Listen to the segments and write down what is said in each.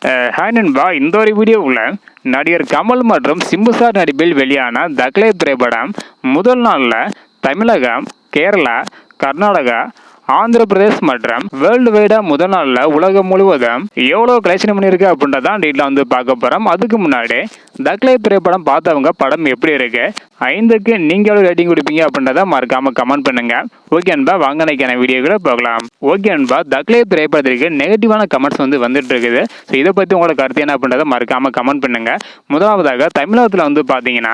Hi நண்பா, இந்த ஒரு வீடியோவில் நடிகர் கமல் மற்றும் சிம்பு சார் நடிப்பில் வெளியான தக்லை திரைப்படம் முதல் நாளில் தமிழகம், கேரளா, கர்நாடகா, ஆந்திர பிரதேஷ் மற்றும் வேர்ல்டு வைடா முதல் நாளில் உலகம் முழுவதும் எவ்வளோ கலெக்ஷன் பண்ணியிருக்கு அப்படின்றதான் டீட்டெயில் வந்து பார்க்க போகிறோம். அதுக்கு முன்னாடி தக்லை திரைப்படம் பார்த்தவங்க படம் எப்படி இருக்கு, 5க்கு நீங்கள் எவ்வளோ ரேட்டிங் கொடுப்பீங்க அப்படின்றத மறக்காம கமெண்ட் பண்ணுங்க. ஓகே அன்பா, வாங்க நினைக்கிற வீடியோக்குள்ள போகலாம். ஓகே அன்பா, தக்லை திரைப்படத்திற்கு நெகட்டிவான கமெண்ட்ஸ் வந்து வந்துட்டு இருக்குது. ஸோ இதை பற்றி உங்களோட கருத்து என்ன அப்படின்றத மறக்காம கமெண்ட் பண்ணுங்க. முதலாவதாக தமிழகத்தில் வந்து பார்த்தீங்கன்னா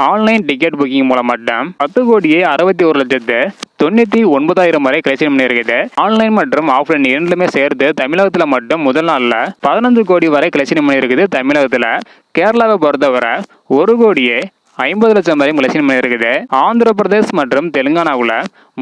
ஆன்லைன் டிக்கெட் புக்கிங் மூலம் மட்டும் 10,61,91,000 வரை கலெக்ஷன் பண்ணியிருக்குது. ஆன்லைன் மற்றும் ஆஃப்லைன் இரண்டுமே சேர்த்து தமிழகத்தில் மட்டும் முதல் நாளில் 15 கோடி வரை கலெக்ஷன் பண்ணியிருக்குது. தமிழகத்தில் கேரளாவை பொறுத்தவரை 1,50,00,000 வரையும் கலெக்ஷன் பண்ணியிருக்குது. ஆந்திர பிரதேஷ் மற்றும் தெலுங்கானாவில்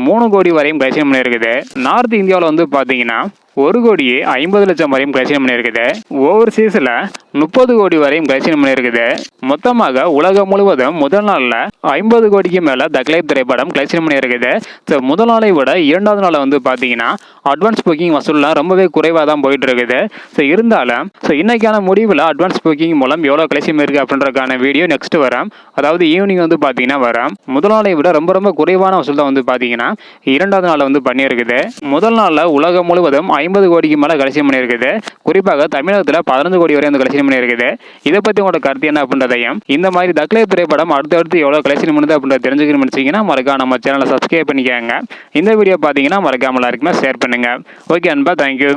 3 கோடி வரையும் கலெக்ஷன் பண்ணியிருக்குது. நார்த் இந்தியாவில் வந்து பார்த்தீங்கன்னா 1,50,00,000 வரையும் கலெக்ஷன் பண்ணியிருக்குது. ஓவர்சீஸில் 30 கோடி வரையும் கலெக்ஷன் பண்ணியிருக்குது. மொத்தமாக உலகம் முழுவதும் முதல் நாளில் 50 கோடிக்கு மேலே தக்லை திரைப்படம் கலெக்ஷன் பண்ணியிருக்குது. ஸோ முதல் நாளை விட இரண்டாவது நாளில் வந்து பார்த்தீங்கன்னா அட்வான்ஸ் புக்கிங் வசூல்லாம் ரொம்பவே குறைவாக தான் போயிட்டு இருக்குது. ஸோ இருந்தாலும் இன்னைக்கான முடிவில் அட்வான்ஸ் புக்கிங் மூலம் எவ்வளோ கலெக்ஷன் இருக்குது அப்படின்றதுக்கான வீடியோ நெக்ஸ்ட் வரும். அதாவது ஈவினிங் வந்து பார்த்தீங்கன்னா வரும். முதல் நாளை விட ரொம்ப குறைவான வசூல் தான் வந்து பார்த்தீங்கன்னா இரண்டாவது நாளில் வந்து பண்ணியிருக்குது. முதல் நாளில் உலகம் முழுவதும் 50 கோடிக்கு மேலே கலெக்ஷன் பண்ணியிருக்குது. குறிப்பாக தமிழகத்தில் 15 கோடி வரை வந்து கலெக்ஷன் பண்ணியிருக்குது. இதை பற்றி உங்களோட கருத்து என்ன அப்படின்றதையும், இந்த மாதிரி தக்லை திரைப்படம் அடுத்தடுத்து எவ்வளோ கலெக்ஷன் பண்ணுது அப்படின்றத தெரிஞ்சுக்கணும்னு நினச்சிங்கன்னா மறக்காம நம்ம சேனலை சப்ஸ்கிரைப் பண்ணிக்கோங்க. இந்த வீடியோ பார்த்தீங்கன்னா மறக்காம எல்லாருக்குமே ஷேர் பண்ணுங்க. ஓகே அன்பா, தேங்க்யூ.